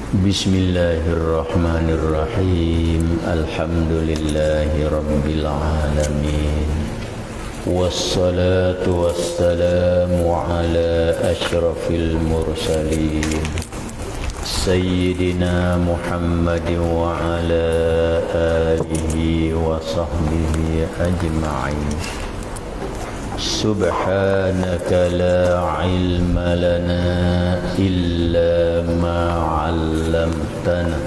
Bismillahirrahmanirrahim. Alhamdulillahi rabbil alamin. Wassalatu wassalamu ala asyrafil mursalin Sayyidina Muhammadin wa ala alihi wa sahbihi ajma'in. Subhanaka la ilma lana illa ma 'allamtana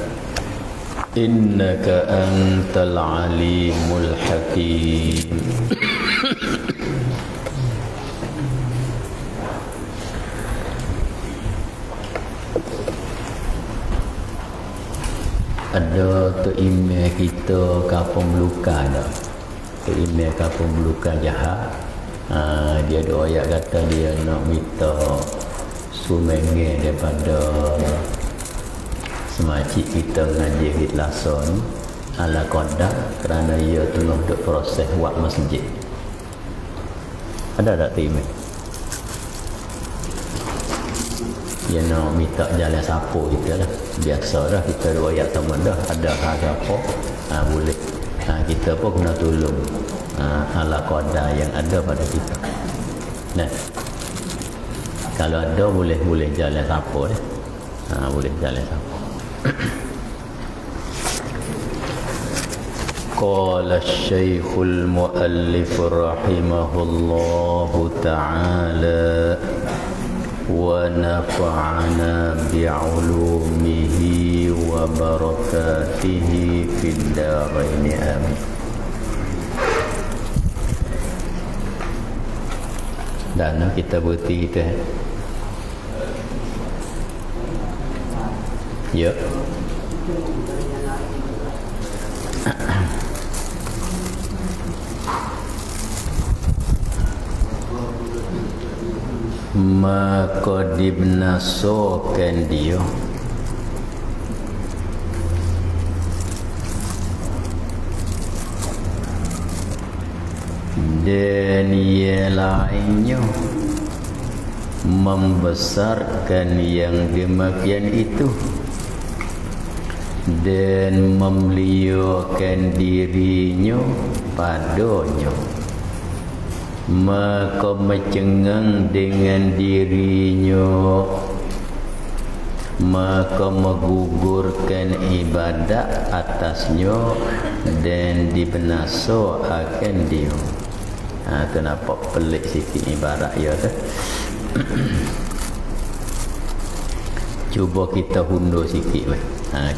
innaka antal alimul hakim. Ada tu email kita kapung meluka dah. Tu email kapung meluka jahat. Dia ada ayat kata dia nak minta sumenge daripada semacik kita mengaji Hitlason ala qadar kerana ia tengah duk proses buat masjid. Ada tak tu email? Dia nak minta jalan sapu kita lah. Biasa dah kita dua ayat teman dah. Ada hal apa boleh. Kita pun kena tolong ala qadar yang ada pada kita. Nah, kalau ada boleh jalan sapu dah. Boleh jalan sapu. Qala asy-syaikhul muallif rahimahullahu ta'ala wa nafa'ana bi'ulumihi wa barakatihi fid dharain amin. Dan kita berhenti kita. Ya. Maka dibnasokan dia dan ia lainnya membesarkan yang demikian itu dan memuliakan dirinya padanya, maka mencengang dengan dirinya, maka menggugurkan ibadat atasnya dan dibinaso akan dia. Tu nampak pelik sikit ibarat ya tu. Cuba kita hundur sikit weh.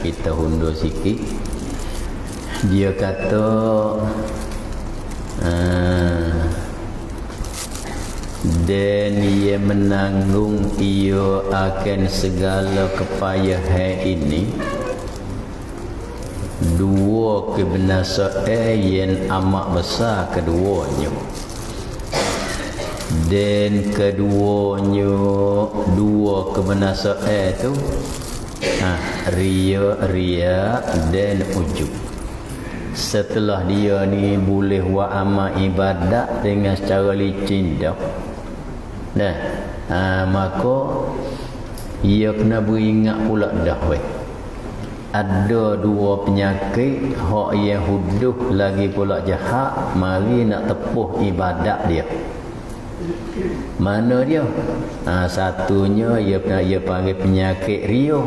Kita hundur sikit. Dia kata dan ia menanggung ia akan segala kepayahan ini, dua kebinasaan yang amat besar keduanya, dan keduanya dua kebinasaan itu ria dan ujub. Setelah dia ni boleh buat amal ibadat dengan secara licin dah. Maka ia kena beringat pula dah weh. Ada dua penyakit hak yang huduh lagi pula jahat, mari nak tepuh ibadat dia. Mana dia? Satunya ia panggil penyakit ria,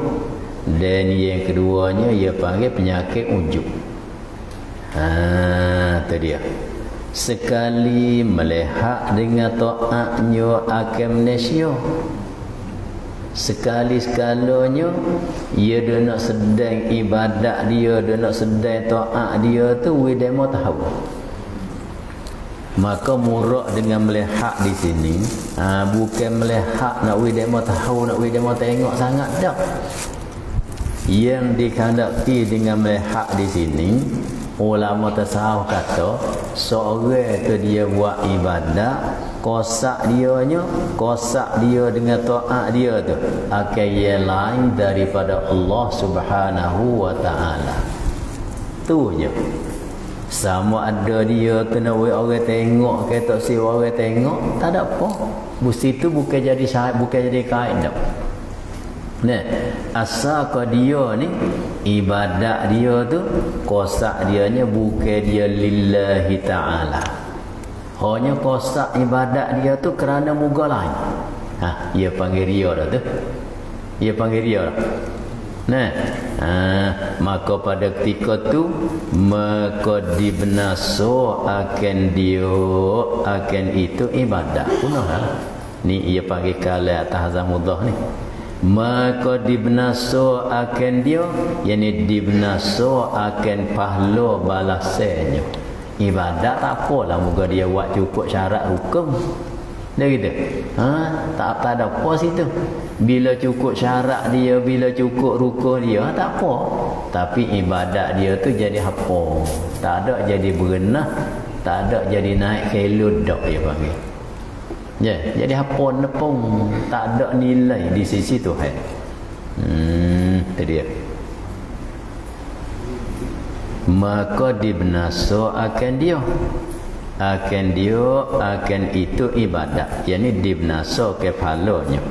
dan yang keduanya ia panggil penyakit ujub. Tu dia. Sekali melihat dengan taatnya akan manusia, sekali-sekalanya ia dah nak sedang ibadat dia, dah nak sedang taat dia tu dia mau tahu. Maka murak dengan melihat di sini bukan melihat nak dia mau tahu, nak dia mau tengok sangat dah. Yang dikehendaki dengan melihat di sini, ulama tasawuf kata seorang tu dia buat ibadat, kosak dia dengan taat dia tu akan yang lain daripada Allah Subhanahu wa taala. Tu je. Sama ada dia kena orang tengok ke tak si orang tengok, tak ada apa. Mesti tu bukan jadi syahid, bukan jadi kain dah. Nah, asal kau dia ni ibadat dia tu kosak dianya bukan dia lillahi ta'ala. Hanya kosak ibadat dia tu kerana muka lain. Ia panggil ria dah tu. Ia panggil ria dah. Nah, maka pada ketika tu maka dibinaso akan dia akan itu ibadat. Punahlah. Ni ia panggil kala atas zamudah ni. Maka dibinaso akan dia, yakni dibinaso akan pahala balasannya. Ibadat tak apalah muka dia buat cukup syarat hukum. Dia gitu. Tak ada apa situ. Bila cukup syarat dia, bila cukup rukun dia, tak apa. Tapi ibadat dia tu jadi apa? Tak ada jadi berenah, tak ada jadi naik kelud dak dia panggil. Ya, jadi apa nepung, tak ada nilai di sisi Tuhan. Itu dia. Maka dibinaso akan dia. Akan dia, akan itu ibadat. Yang ini dibinaso kepalanya.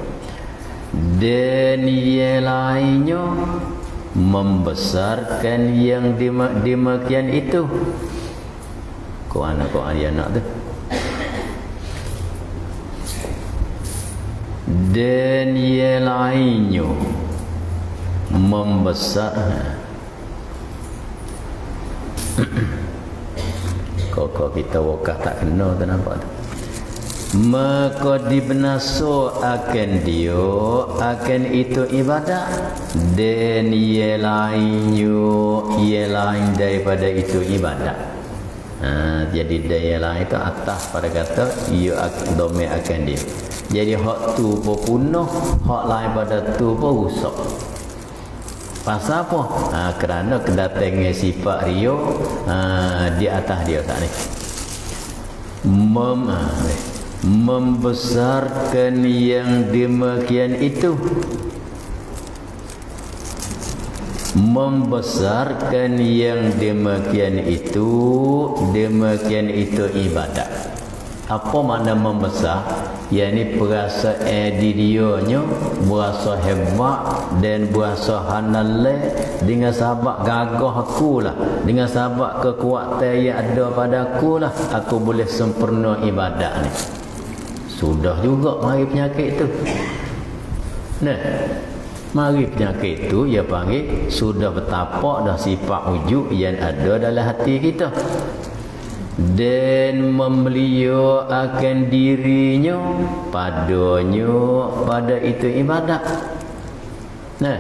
Dan yang lainnya membesarkan yang demikian itu. Kau anak dia nak tu. Dan yang lainnya membesar. Kok kita wakah tak kena tu nampak tu. Maka dibinaso akan dia akan itu ibadat. Dan yang lain daripada itu ibadat. Jadi daya lain itu atas pada kata ia domain akan dia. Jadi hak tu pun punah, hak lain pada tu pun rusak. Pasal apa? Kerana kedatangan sifat ria di atas dia tak ni. Membesarkan yang demikian itu. Membesarkan yang demikian itu ibadat. Apa makna membesar? Yakni perasaan dirinya berasa hebat dan berasa hanale dengan sebab gagah akulah, dengan sebab kekuatan yang ada pada akulah aku boleh sempurna ibadat ni. Sudah juga mari penyakit tu. Nah, mari penyakit tu ia panggil sudah bertapak dah sifat wujud yang ada dalam hati kita. Dan membelia akan dirinya padanya pada itu ibadat. Nah,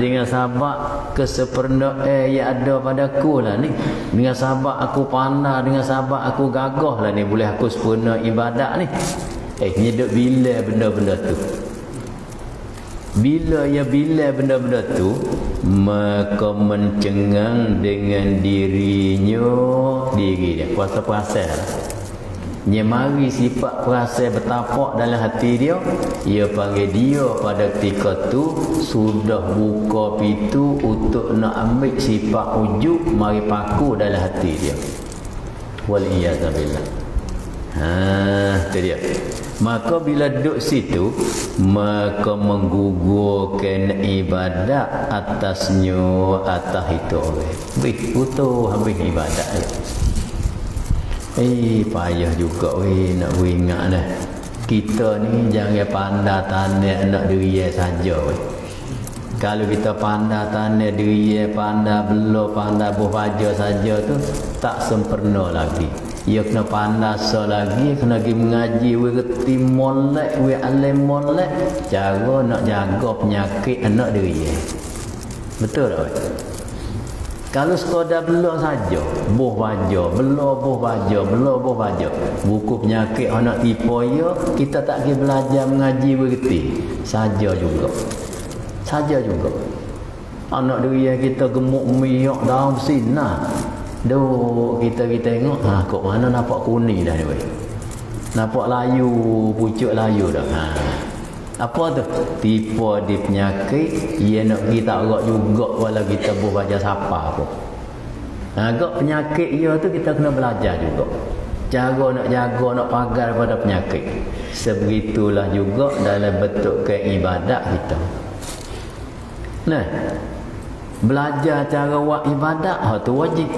dengan sebab kesempurnaan yang ada padaku lah ni, dengan sebab aku pandai, dengan sebab aku gagah lah ni, boleh aku sempurna ibadat ni. Nyeduk bila benda-benda tu. Bila benda-benda tu, maka mencengang dengan diri dia, puasa-puasa lah. Dia mari sifat puasa bertapak dalam hati dia, ia panggil dia pada ketika tu sudah buka pintu untuk nak ambil sifat wujud mari paku dalam hati dia. Waliyazabillah. Itu dia. Maka bila duduk situ, maka menggugurkan ibadat atasnya, atas itu orang. Putus habis ibadat. Payah juga nak ingat dah. Kita ni jangan pandai tanda nak diri saja. Kalau kita pandai tanda diri, pandai belo, pandai buh baja saja tu tak sempurna lagi. Ia kena pandasa lagi, kena pergi mengaji, we reti molek, we alim molek, cara nak jaga penyakit anak diri. Betul tak? Kalau sekadar bela saja, buh baja, bela buh baja, buku penyakit anak tipu ya, kita tak pergi belajar mengaji we reti. Saja juga. Anak diri kita gemuk miak dalam sinar. Duk kita tengok kok mana nampak kuning dah ni weh. Nampak layu, pucuk layu dah. Apa tu? Tipu di penyakit, ia nak kita agak juga walau kita buat baca siapa pun. Agak penyakit ia tu kita kena belajar juga. Cara nak jaga, nak pagar pada penyakit. Sebegitulah juga dalam bentuk keibadat kita. Nah, belajar cara buat ibadat, tu wajib.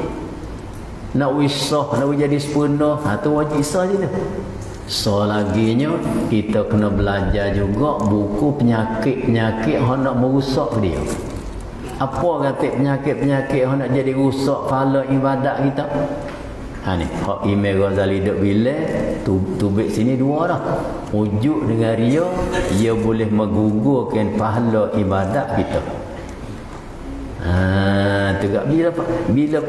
Nak wisah, nak jadi sempurna, tu wajib sah je tu. So laginya kita kena belajar juga buku penyakit-penyakit yang nak merusak dia. Apa kata penyakit-penyakit yang nak jadi rusak pahala ibadat kita? Ni hak Imam Ghazali duk bilang tubik sini dua dah. Ujuk dengan ria, ia boleh menggugurkan pahala ibadat kita. Tegak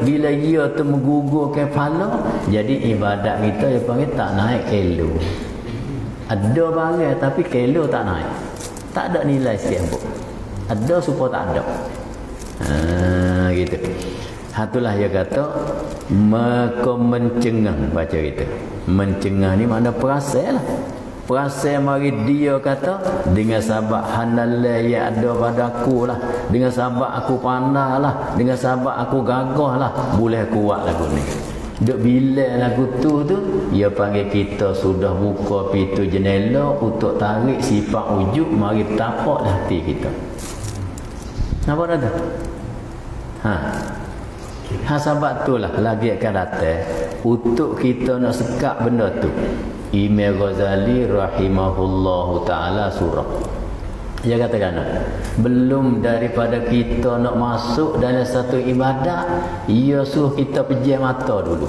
bila ia tu menggugurkan pahala, jadi ibadat kita dia panggil tak naik kilo. Ada barang tapi kilo tak naik. Tak ada nilai sikit pun. Ada supaya tak ada. Gitu. Itulah dia kata mencengah baca kita. Mencengah ni makna perasaan lah. Perasaan mari dia kata dengan sebab hanallah yang ada padaku lah, dengan sebab aku pandai lah, dengan sebab aku gagah lah, boleh kuat lagu ni. Duk bila lagu tu dia panggil kita sudah buka pintu jendela untuk tarik sifat wujud mari tapak hati kita. Nampak tak tu? Sebab itulah lagi akan datang untuk kita nak sekat benda tu. Imam Ghazali rahimahullahu ta'ala surah. Dia katakan belum daripada kita nak masuk dalam satu ibadat, ia suruh kita pejam mata dulu.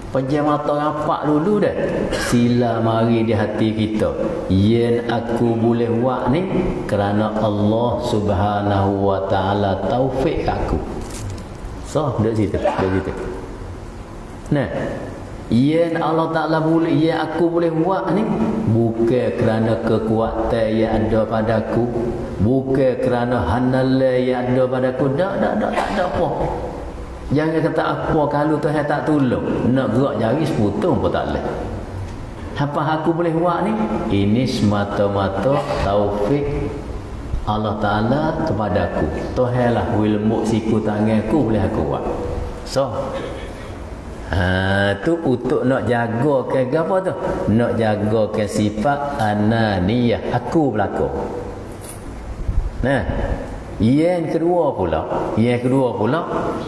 Pejam mata rapat dulu dah. Sila mari di hati kita. Yang aku boleh buat ni kerana Allah subhanahu wa ta'ala taufik aku. So, duduk situ. Nah, yang Allah Ta'ala boleh, yang aku boleh buat ni bukan kerana kekuatan yang ada padaku, bukan kerana hanallah yang ada padaku. Tak ada apa. Jangan kata apa kalau Tuhan tak tolong, nak gerak jari seputung pun tak boleh. Apa aku boleh buat ni? Ini semata-mata taufik Allah Ta'ala kepadaku. Tuhanlah wilmuk siku tanganku boleh aku buat. So tu untuk nak jaga ke apa tu? Nak jaga ke sifat ananiyah, aku belaka. Nah, yang kedua pula,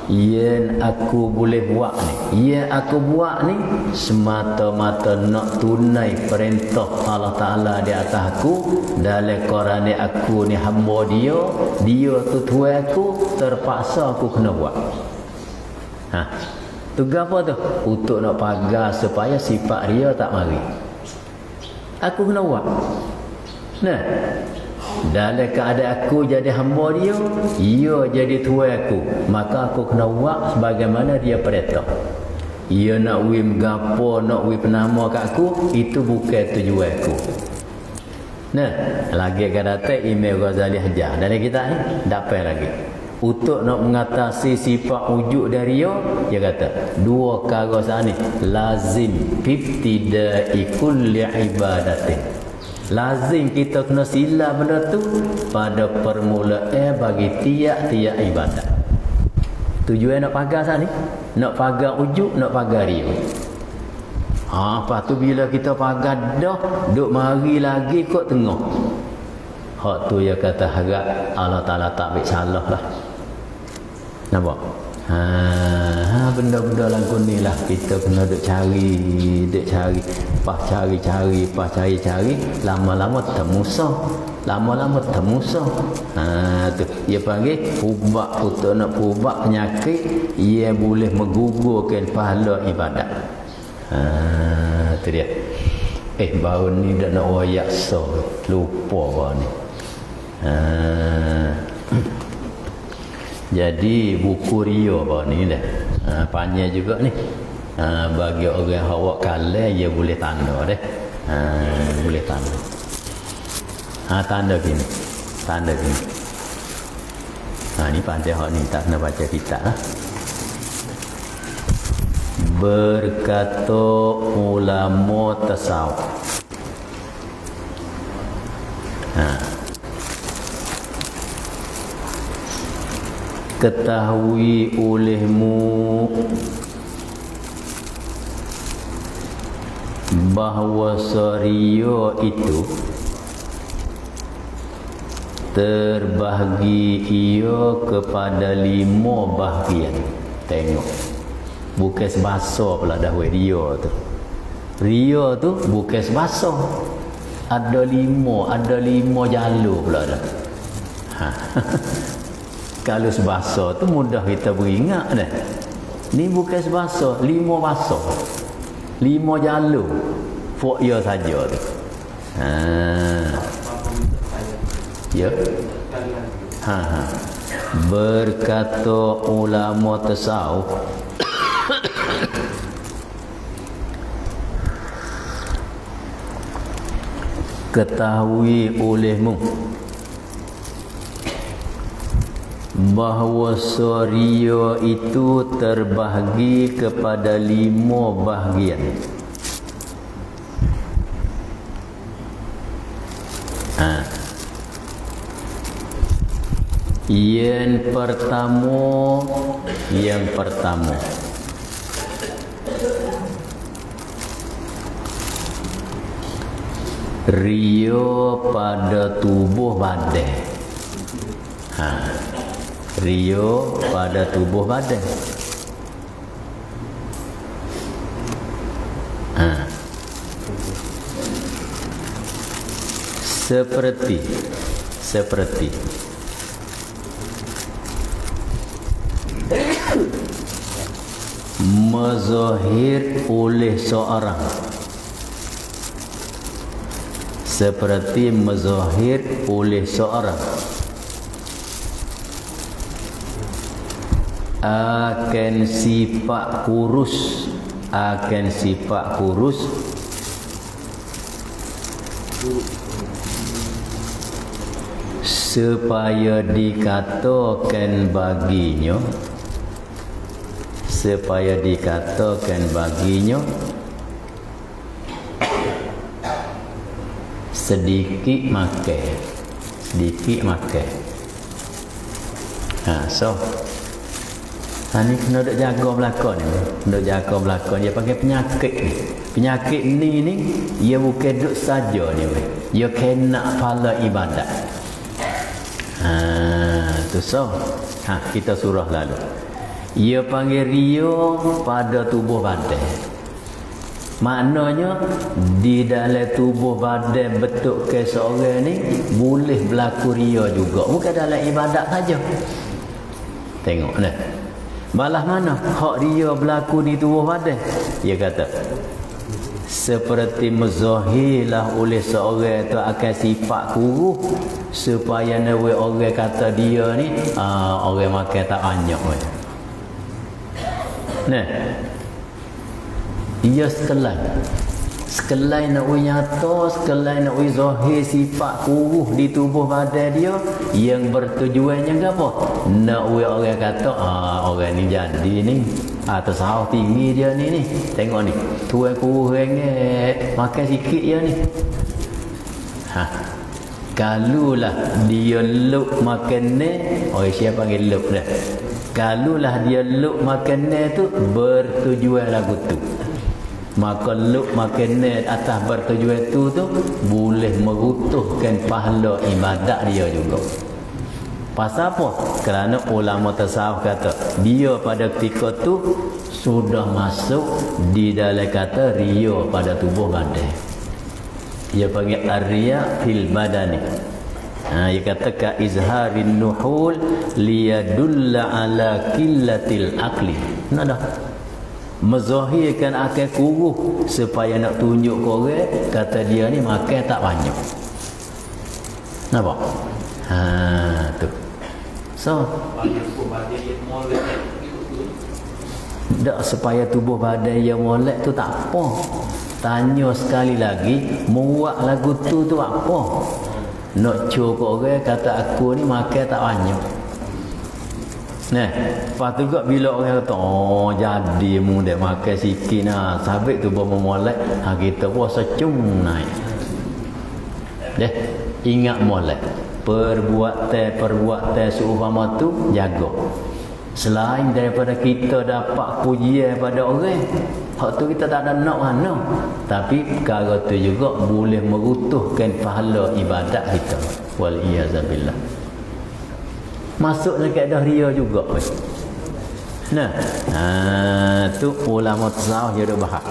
yang aku boleh buat ni, yang aku buat ni semata-mata nak tunai perintah Allah Ta'ala di atas aku. Dalam kerana aku ni hamba dia tu tuan aku, terpaksa aku kena buat. Tugas apa tu? Untuk nak pagar supaya sifat dia tak mari. Aku kena buat. Nah, dalam keadaan aku jadi hamba dia jadi tuan aku, maka aku kena buat sebagaimana dia perintah. Ia nak wim gapo, nak wim penama kat aku, itu bukan tujuan aku. Nah, lagi akan datang Imam Ghazali ajar dalam kitab ni, dapat lagi. Untuk nak mengatasi sifat wujud dari dia kata dua perkara sana ni lazim ibtida'i kulli ibadatin. Lazim kita kena sila benda tu pada permulaan bagi tiap-tiap ibadat. Tujuan nak pagar sana ni, nak pagar wujud, nak pagar dia. Lepas tu bila kita pagar dah, duk mari lagi kot tengah. Hak tu dia kata harap Allah Ta'ala tak ambil salah lah. Nampak? Benda-benda lagu ni lah kita kena duk cari, pas cari, lama-lama termusah. Tu dia panggil ubak, untuk nak ubak penyakit ia boleh menggugurkan pahala ibadat. Tu dia. Baru ni dah nak wayak lupa baru ni. Jadi buku Rio baru ni dah panjang juga ni. Bagi orang awak kalah dia boleh tanda dah. Boleh tanda. Tanda gini. Ni panjang hak ni tak kena baca kitab lah. Berkata ulama tasawuf. Ketahui olehmu bahawa Ria itu terbahagi ia kepada 5 bahagian. Tengok, bukan sebasa pula dah ria tu. Ria tu bukan sebasa, ada 5 jalur pula dah. Kalau sebasa tu mudah kita beringat dah. Ni bukan sebasa, 5 bahasa, 5 jalur fok ia saja tu. Ya. Berkata ulama tasawuf, ketahui olehmu bahawa ria itu terbahagi kepada 5 bahagian. Yang pertama ria pada tubuh badan. Ria pada tubuh badan. Seperti mazahir oleh seorang, seperti mazahir oleh seorang akan sifat kurus supaya dikatakan baginya sedikit makan. So ni kena duk jaga belakang ni. Dia panggil penyakit ni. Penyakit ni ia bukan duk saja ni. Ia kena pala ibadat. Tu so. Kita surah lalu. Ia panggil ria pada tubuh badan. Maknanya di dalam tubuh badan bentuk ke seorang ni boleh berlaku ria juga. Bukan dalam ibadat saja. Tengok ni. Malah mana hak ria berlaku di tubuh badan? Dia kata seperti muzahirlah oleh seorang tu akan sifat kurus supaya nawe orang kata dia ni orang makan tak banyak. Nah, ia sekelai nak nyata, sekelai nak zahir sifat kurus di tubuh badan dia yang bertujuannya apa? Nak orang kata orang ni jadi ni atas sahau tinggi dia ni. Tengok ni, tuan kurus renget, makan sikit dia ni. Kalulah dia luk makan ni, siapa panggil luk dah. Kalulah dia luk makan tu bertujuan lagu tu, maka luk makan atas bertujuan tu boleh merutuhkan pahala ibadat dia juga. Pasal apa? Kerana ulama tasawuf kata dia pada ketika tu sudah masuk di dalam kata ria pada tubuh badan. Dia panggil ar-riya fil badani. Dia kata ka izharin nuhul liyadulla ala qillatil aqli. Nak dah menzahirkan akan kurus supaya nak tunjuk ke orang kata dia ni makan tak banyak. Nampak? Tu. So tak supaya tubuh badan yang molek tu tak apa. Tanya sekali lagi, muak lagu tu apa? Nak cukup orang kata aku ni makan tak banyak. Nah, lepas tu juga bila orang kata jadi mu dah makan sikit nah, sabit tu bawa molek, kita puasa cung naik. Ingat molek. Perbuatan seumpama tu jaga. Selain daripada kita dapat pujian pada orang, hak tu kita tak ada nak mana. Tapi perkara tu juga boleh merutuhkan pahala ibadat kita. Wal iyazabillah. Masuk dekat dah ria juga. Nah, tu ulama tasawuf dia dah bahas.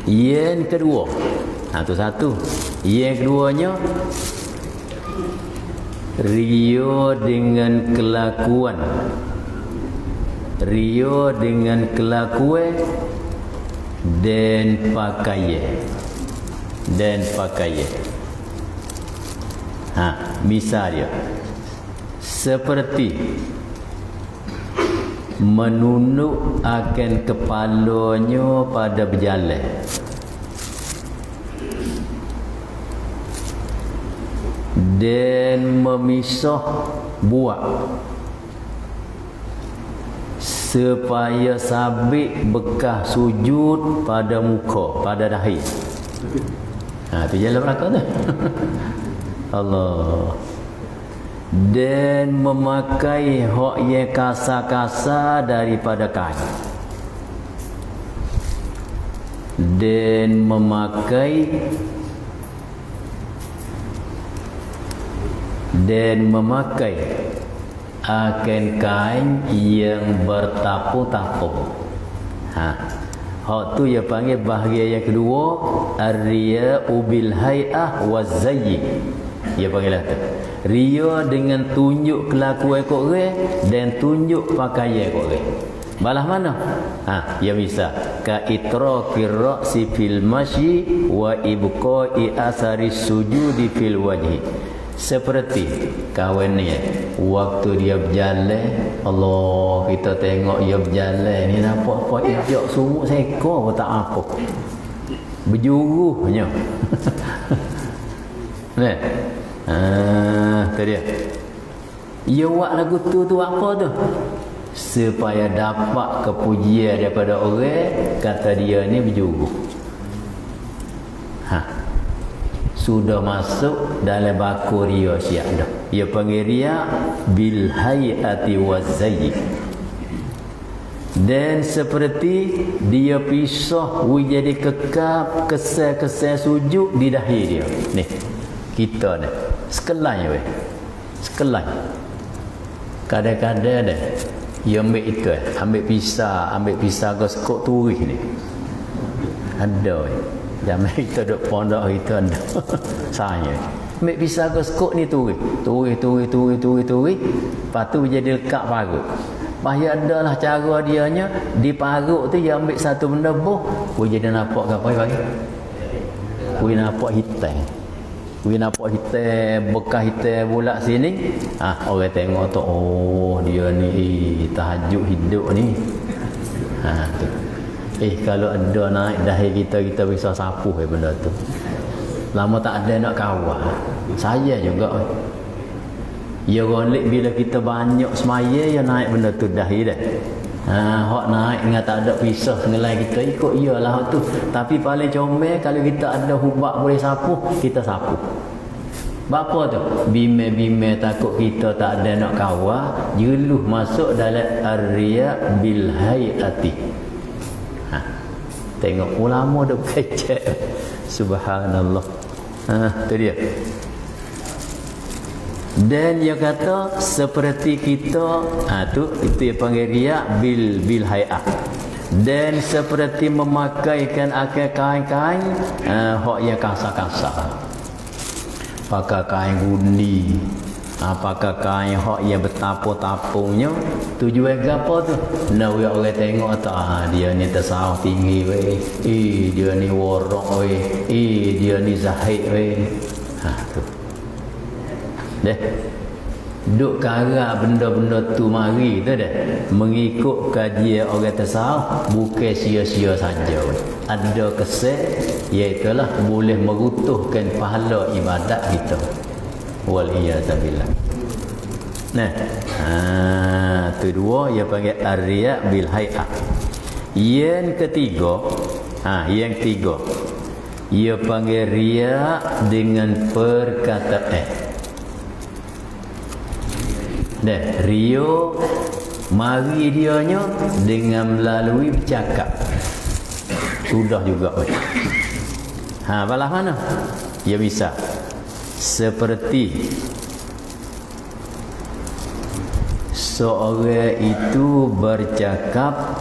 Yang kedua, tu satu. Yang keduanya, ria dengan kelakuan. Ria dengan kelakuan dan pakaian. Misalnya seperti menunduk akan kepalanya pada berjalan, dan memisah buak supaya sabit bekas sujud pada muka, pada dahi. Tu jalan belakang tu. Allah. Dan memakai hak yang kasar-kasar daripada kain. Dan memakai akan kain yang bertapu-tapu. Hak tu dia panggil bahagian yang kedua, ar-riya'u bil hay'ah waz-zayy. Dia panggil lah tu. Ria dengan tunjuk kelakuan kok orang dan tunjuk pakaian kok orang. Balah mana? Ya bisa ka itraqir ra'si fil masyi wa ibqa'i asari sujudi fil wajhi. Seperti kawan ni waktu dia berjalan, Allah, kita tengok dia berjalan ni nampak apa ijak sumuk seekor tak apa. Berjuruhnya. Nah. Tu dia. Ia buat lagu tu apa tu? Supaya dapat kepujian daripada orang, kata dia ni berjuruh. Sudah masuk dalam baku ria siap dah. Ia panggil ria bil hayati waz-zayy. Dan seperti dia pisah jadi kekap kesal-kesal sujud di dahi dia. Ni kita ni sekelai weh. Sekelai. Kadang-kadang dah dia ambil itu ambil pisah ke sekok turis ni. Ada weh. Zaman kita duduk pondok kita ada. Saya ambil pisah ke sekok ni turis. Lepas tu jadi lekat parut. Bahaya adalah cara dianya di parut tu dia ambil satu benda boh, jadi nampak ke apa bagi? Nampak hitam. Nampak hitam, bekas hitam bulat sini. Orang tengok tu, oh dia ni tahajud hidup ni. Tu. Kalau ada naik dahi kita bisa sapuh benda tu. Lama tak ada nak kawal. Saya juga. Ya golek bila kita banyak semaya ya naik benda tu dahi dah. Hak naik dengan tak ada pisah sengelai kita ikut iyalah tu. Tapi paling comel kalau kita ada hubak boleh sapuh, kita sapuh. Bapa tu bime takut kita tak ada nak kawal, jeluh masuk dalam ar-riya bil hayati. Tengok ulama dah kecek. Subhanallah. Tu dia. Dan dia kata seperti kita, itu yang panggil riya bil hay'ah. Dan seperti memakaikan akan kain-kain hak yang kasar-kasar. Pakai kain gundi, pakai kain hak yang bertapung-tapungnya, tujuan apa tu? Nak orang tengok tak, dia ni tasawuf tinggi weh. Dia ni warok weh. Dia ni zahid weh. Tu. Duk kara benda-benda tu mari tu dah mengikut kajian orang tasawuf, bukan sia-sia saja. Ada kesan iaitu boleh merutuhkan pahala ibadat kita. Wal iyazabillah. Tu dua ia panggil ar-riya bil hay'ah. Yang ketiga, ia panggil riya dengan perkataan. Rio mari dianya dengan melalui bercakap. sudah juga weh. Balas mana? Ya bisa. Seperti seorang itu bercakap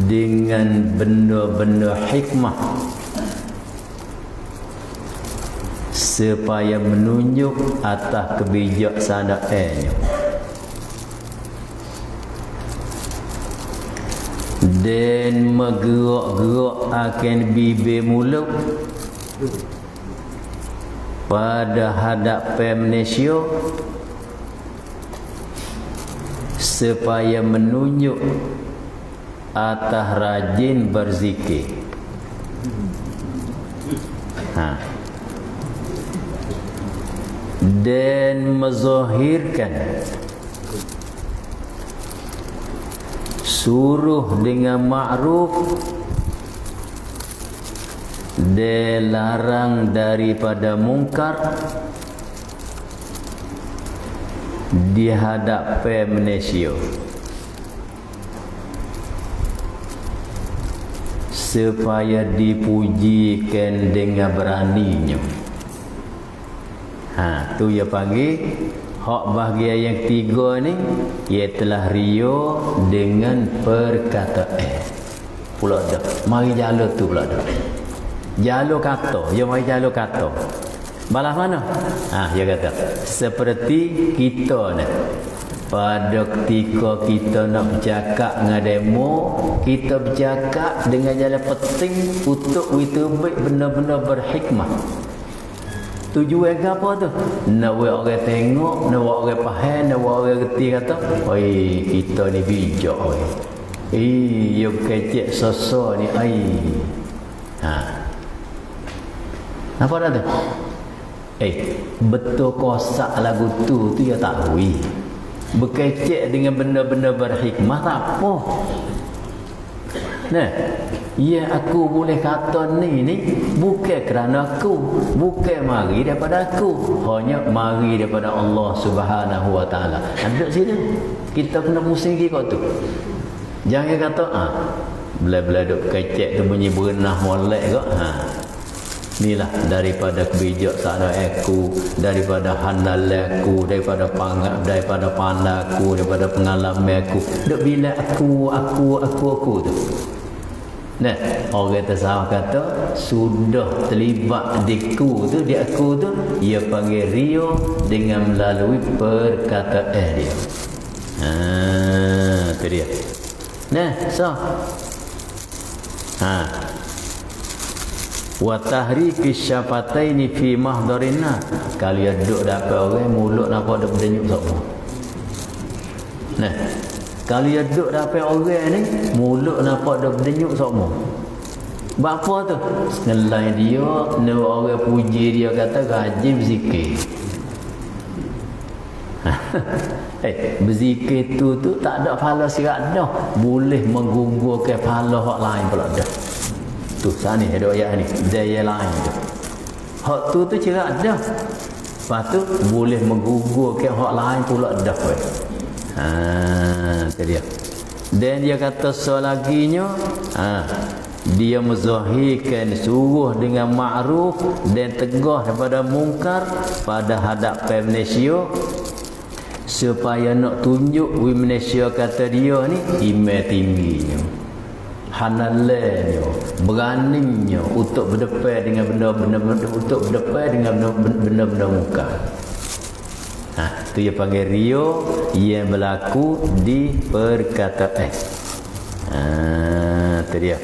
dengan benda-benda hikmah supaya menunjuk atas kebijaksanaannya, dan menggerak-gerak akan bibir mulut pada hadapan manusia supaya menunjuk atas rajin berzikir. Dan menzahirkan suruh dengan ma'ruf dan larang daripada mungkar di hadapan manusia supaya dipujikan dengan beraninya. Tu dia panggil hak bahagian yang tiga ni, ialah ria dengan perkataan. Pula dah. Mari jalur tu pula dah. Jalur kata, dia mari jalur kata. Balas mana? Dia kata seperti kita ni. Pada ketika kita nak bercakap dengan demo, kita bercakap dengan jalan penting untuk witubik benda-benda berhikmah. Tujuan ke apa tu? Nak buat orang tengok, nak buat orang faham, nak buat orang reti kata, oi, kita ni bijak oi. Yo kecek sosok ni ai. Apa dah tu? Betul kosak lagu tu ya tak hui. Berkecek dengan benda-benda berhikmah tak apa. Nah, ya aku boleh kata ni bukan kerana aku, bukan mari daripada aku, hanya mari daripada Allah Subhanahu Wa Taala. Ada sini kita kena pusing kau tu. Jangan kata bela-bela duk kecek tu bunyi berenah molek kau. Inilah daripada kebijaksanaan aku, daripada handal aku, daripada pandaku, daripada pengalaman aku. Duk bila aku tu. Nah, orang tersawah kata sudah terlibat di aku tu, ia panggil ria dengan melalui perkataan dia. Itu dia. Nah, wa tahriki syafataini fi mahdarina. Kalau dia duduk dapat orang mulut nampak dak berdenyut semua. Nah, kalau dia duduk dapat orang ni mulut nampak dak berdenyut semua. Apa tu? Senelai dia, nak orang puji dia kata rajin berzikir. Berzikir tu tak ada pahala sirat dah. Boleh menggugurkan pahala hak lain pula dah. Tu sana ada ayat ni, daya lain tu. Hak tu cerak dah. Lepas tu boleh menggugurkan hak lain pula dah. Tu dia. Dan dia kata selaginya, dia menzahirkan suruh dengan ma'ruf dan tegah daripada mungkar pada hadapan manusia supaya nak tunjuk manusia kata dia ni iman tingginya, hanalannya, beraninya untuk berdepan dengan benda-benda mungkar. Itu dia panggil ria yang berlaku di perkataan. Itu dia.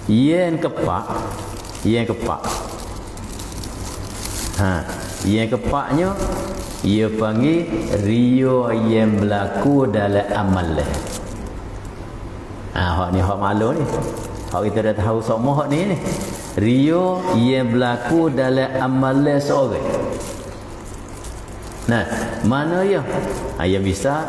Yang keempat. Yang keempatnya ia panggil ria yang berlaku dalam amalan. Hak ni hak malu ni. Hak kita dah tahu semua hak ni. Ria yang berlaku dalam amalan seorang. Nah, mana ya? Yang bisa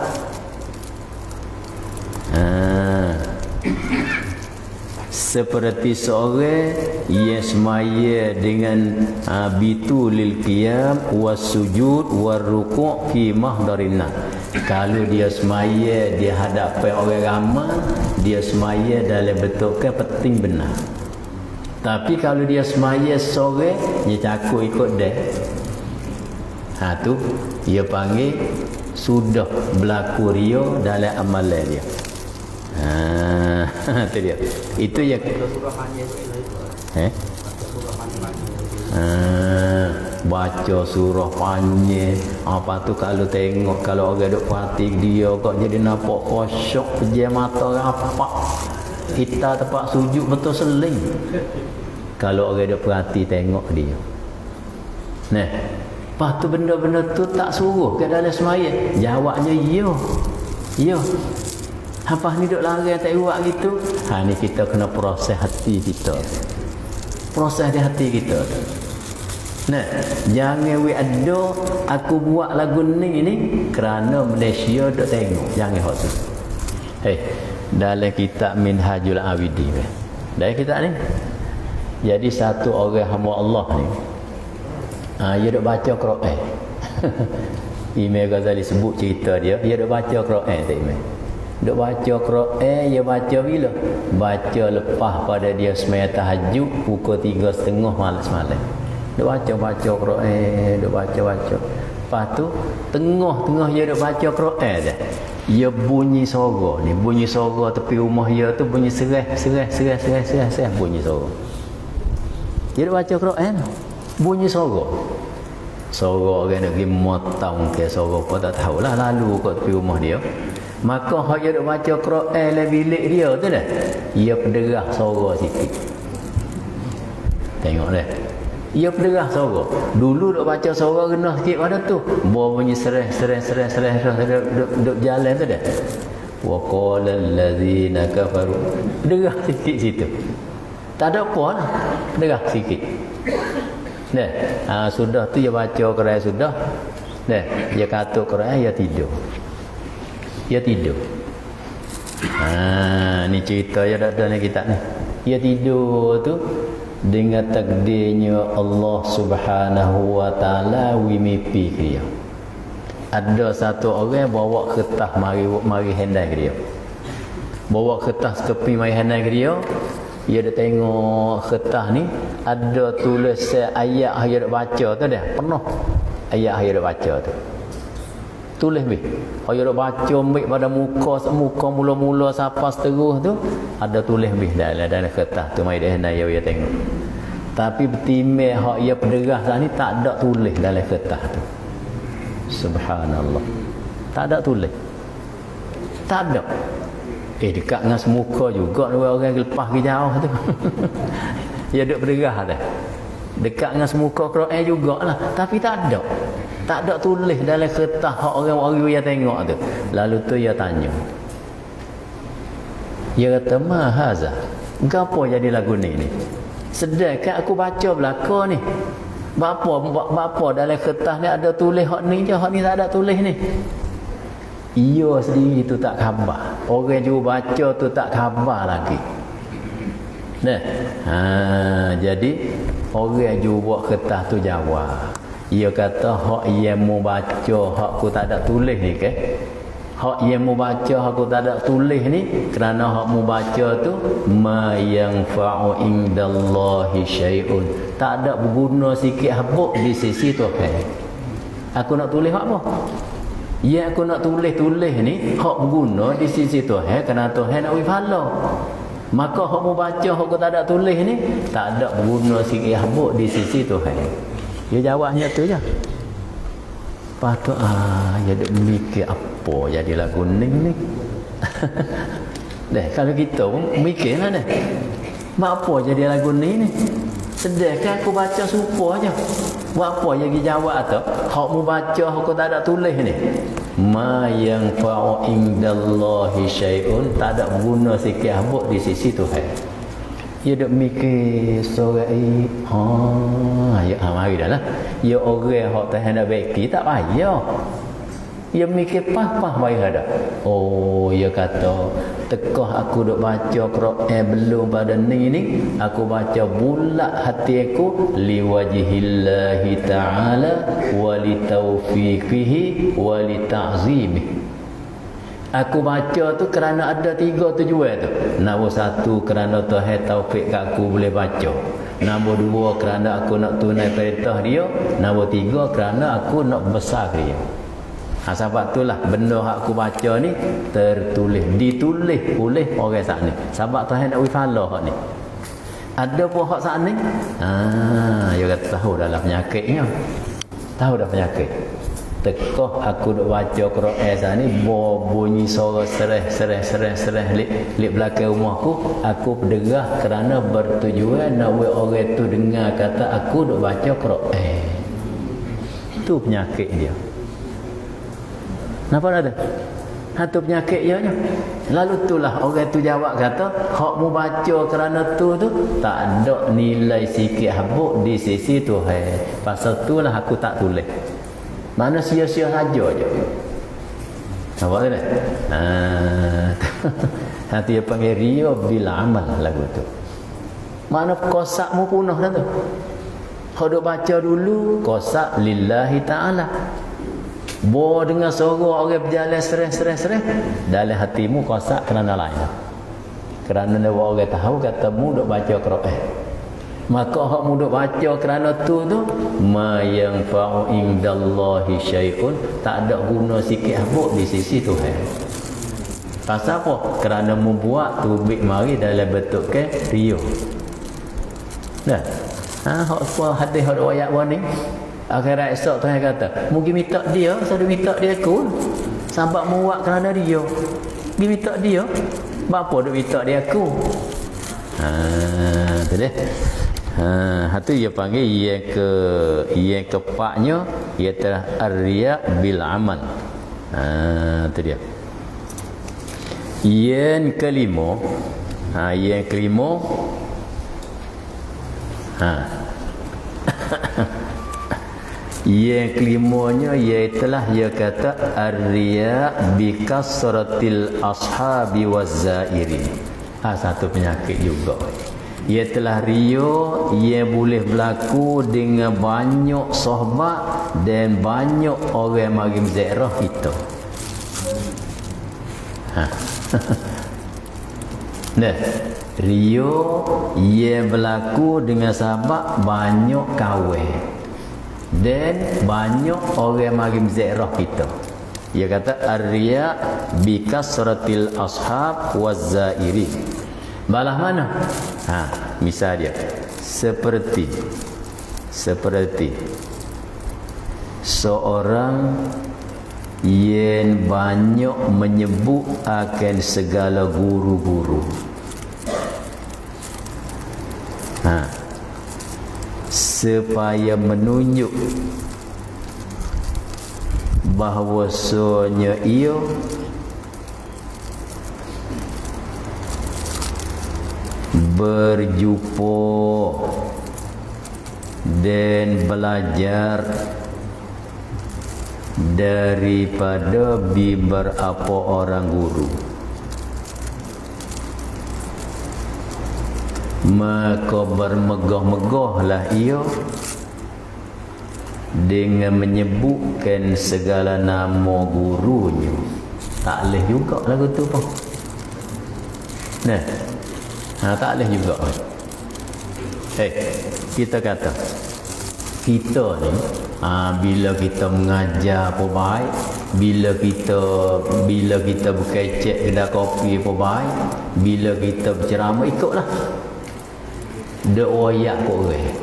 seperti seorang yang semaya dengan bitulil qiyam was-sujud war-ruku' fi mahdarin nas. Kalau dia semaya di hadapan orang ramai, dia semaya dalam bentuk penting benar. Tapi kalau dia semaya seorang, dia cakap ikut dia. Tu dia panggil sudah berlaku ria dalam amalan dia. Itu dia. Itu yang baca surah panjang. Apa tu kalau tengok, kalau orang duk perhati dia kok jadi nampak khusyuk, pejam mata rapat. Kita tempat sujud betul seling. Kalau orang duk perhati tengok dia. Nah, lepas tu benda-benda tu tak suruh ke dalam semaya. Jawabnya ya. Ya. Apa ni duk larang tak buat gitu? Ni kita kena proses hati kita. Proses di hati kita. Nah, jangan we ada aku buat lagu ni kerana Malaysia duk tengok. Jangan hak tu. Dalam kitab Minhajul Abidin. Dalam kitab ni. Jadi satu orang hamba Allah ni. Dia duk baca Quran. Imam Ghazali sebut cerita dia duk baca Quran tak Imam. Duk baca Quran, dia baca bila? Baca lepas pada dia sembahyang tahajud pukul 3.30 malam. Duk baca Quran, duk baca. Lepas tu tengah-tengah dia duk baca Quran dah. Dia bunyi suara ni, bunyi suara tepi rumah dia tu bunyi sereh bunyi suara. Dia duk baca Quran, bunyi suara. Suara orang nak pergi motong ke suara apa tak tahulah, lalu kat tepi rumah dia. Maka hak dia duk baca Quran dalam bilik dia tu dah. Ia pederah suara sikit. Tengok dah. Ia pederah suara. Dulu duk baca suara rendah sikit pada tu. Bawa bunyi sereh duk jalan tu dah. Wa qala allazina kafaru. Pederah sikit situ. Tak ada apa lah. Pederah sikit. Sudah tu dia baca Quran sudah. Dia kata Quran, dia tidur. Dia tidur. Ni cerita yang ada dalam kitab ni. Dia tidur tu dengan takdirnya Allah Subhanahu wa taala mimpi dia. Ada satu orang bawa kertas mari handai dia. Bawa kertas tepi mari handai dia. Dia dah tengok kertas ni ada tulis ayat yang dia baca tu dah. Penuh ayat yang dia baca tu. Tulis bih. Kalau dia baca ambil pada muka mula-mula sampai seterus tu ada tulis bih dalam kertas tu mai dia hendak dia tengok. Tapi betimeh hak ia pederah lah ni tak ada tulis dalam kertas tu. Subhanallah. Tak ada tulis. Tak ada. Dekat dengan semuka juga dua orang lepas pergi jauh tu. Dia duduk pederah dah. Dekat dengan semuka Quran jugalah, tapi tak ada. Tak ada tulis dalam kertas hak orang-orang yang tengok tu. Lalu tu dia tanya. Dia kata, "Ma haza? Gapo jadi lagu ni? Sedangkan aku baca belaka ni. Bapa dalam kertas ni ada tulis hak ni je, hak ni tak ada tulis ni." Ia sendiri tu tak khabar. Orang juga baca tu tak khabar lagi. Jadi orang juga buat kertas tu jawab. Ia kata hak yang mau baca hak ku tak ada tulis ni ke? Hak yang mau baca hak ku tak ada tulis ni kerana hak mau baca tu ma yanfa'u indallahi syai'un. Tak ada berguna sikit habuk di sisi Tuhan. Aku nak tulis apa? Ya aku nak tulis ni hak berguna di sisi Tuhan kerana Tuhan nak bagi pahala. Maka hak mau baca hak ku tak ada tulis ni tak ada berguna sikit habuk di sisi Tuhan. Dia jawabnya tu je. Lepas tu dia duk mikir apa jadi lagu ni. Kalau kita pun mikirlah dah. Mak apa jadi lagu ni? Sedangkan aku baca supa je. Buat apa jadi jawab tu? Hak mu baca hak tak ada tulis ni. Ma yang fa'u indallahi syai'un, tak ada guna sikit habuk di sisi Tuhan. Dia duk mikir seorang mari dah lah. Dia orang hak tak hendak baiki tak payah. Dia mikir pas baik ada. Dia kata Tekoh aku duk baca Quran belum pada ni aku baca bulat hati aku liwajhillahi ta'ala wa li taufiqihi wa li ta'zimihi. Aku baca tu kerana ada 3 tujuan tu. Nombor 1 kerana Tuhan taufik kat aku boleh baca. Nombor 2 kerana aku nak tunai perintah dia. Nombor 3 kerana aku nak besar dia. Sebab itulah benda hak aku baca ni ditulis oleh orang sat ni. Sebab Tuhan nak wifala hak ni. Ada pun hak sat ni. Dia kata tahu dalam penyakitnya. Tahu dah penyakit. Tekoh aku duk baca Quran sat ni bunyi suara sereh lip belakang rumahku, aku berderah kerana bertujuan nak buat orang tu dengar kata aku duk baca Quran. Tu penyakit dia. Nampak ada? Satu penyakit dia ni. Lalu itulah orang tu jawab kata, hak mu baca kerana tu tak ada nilai sikit habuk di sisi Tuhan. Pasal itulah aku tak tulis. Mana sia-sia saja je. Nampak tak? Nanti dia panggil riya bil amal lagu tu. Mana kosakmu punah dah tu. Kau duk baca dulu kosak lillahi ta'ala. Bo dengan suara orang berjalan sereh. Dalam hatimu kosak kerana lain. Kerana orang tahu katamu duk baca Quran. Maka hak mu duk baca kerana tu ma yang fa'u indallahi syai'un, tak ada guna sikit habuk di sisi Tuhan. Pasal apa? Kerana membuat tubik mari dalam bentuk ke riya. Nah. Hak apa hadis hak ayat ni? Akhirat esok Tuhan kata, mungkin minta dia, saya minta dia aku. Sebab muat kerana dia. Dia minta dia. Bapa duk minta dia aku. Tu dia. Hatu dia panggil yang kepaknya iaitu ar-riya bil amal. Tu dia. Yang kelima, yang kelimanya iaitulah dia kata ar-riya bi kasratil ashabi waz-zairin. Satu penyakit juga. Iaitulah riya yang boleh berlaku dengan banyak sahabat dan banyak orang mari ziarah kita. Nah, riya yang berlaku dengan sahabat banyak kawan dan banyak orang mari ziarah kita. Dia kata ar-riya bi kasratil ashab waz-zairin. Balah mana? Misal dia seperti seorang yang banyak menyebut akan segala guru-guru. Supaya menunjuk bahawasanya ia berjumpa dan belajar daripada beberapa orang guru, maka bermegah-megahlah ia dengan menyebutkan segala nama gurunya. Tak boleh juga lagu tu pun. Tak boleh juga. Kita kata kita ni bila kita mengajar apa baik, bila kita berkecek kedai kopi apa baik, bila kita berceramah ikutlah. Dek wayak kok orang.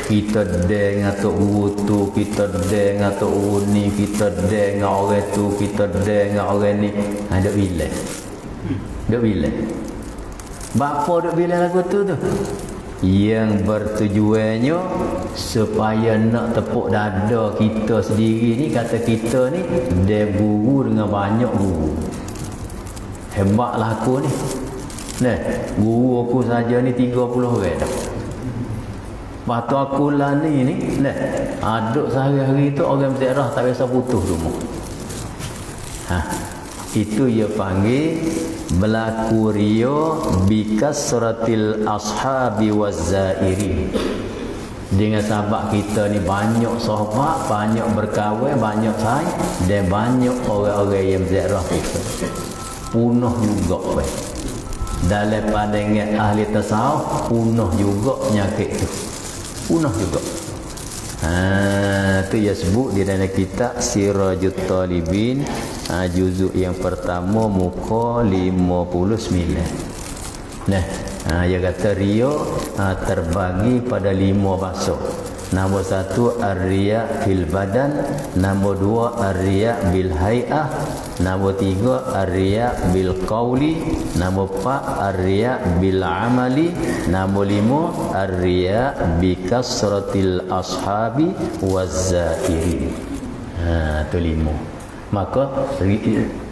Kita dengan tok guru tu, kita dengan tok uni, kita dengan orang tu, kita dengan orang ni. Dek bilang. Dek bilang. Bapa duk bilang lagu tu yang bertujuannya supaya nak tepuk dada kita sendiri ni, kata kita ni dia guru dengan banyak guru. Hebatlah aku ni. Guru aku saja ni 30 orang dah. Lepas tu aku lah ni aduk sehari-hari tu orang berziarah tak biasa putus rumah. Itu ia panggil berlaku riya bikasratil ashabi wazzairi. Dengan sahabat kita ni banyak sahabat, banyak berkawan, banyak sayang, dan banyak orang-orang yang ziarah kita. Punah juga weh. Dalam pandangan ahli tasawuf, punah juga penyakit tu. Punah juga. Tu ia sebut di dalam kitab Sirajut Talibin, juzuk yang pertama muka 59. Nah, dia kata riya terbagi pada 5 bahasa. Nombor 1 ar-riya fil badan, nombor 2 ar-riya bil hay'ah, nombor 3 ar-riya bil qawli, nombor 4 ar-riya bil amali, nombor 5 ar-riya bi kasratil ashabi waz-za'irin. Tu 5. Maka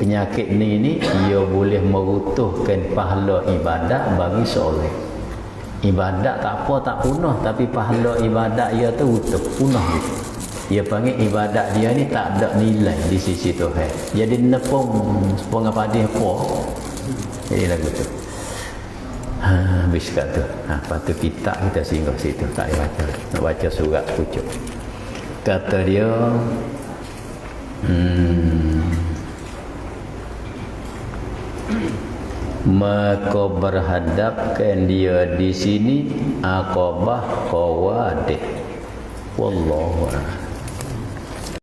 penyakit ni ia boleh merutuhkan pahala ibadat bagi seorang. Ibadat tak apa, tak punah, tapi pahala ibadat ia tu utuh, punah gitu. Ia panggil ibadat dia ni tak ada nilai di sisi Tuhan. Jadi nepung pengapadih apa? Jadi lagu tu. Habis kat tu. Lepas tu kitab kita singgah situ, tak payah baca. Nak baca surat pucuk. Kata dia maka berhadapkan dia di sini aqabah qawadih. Wallahu a'lam.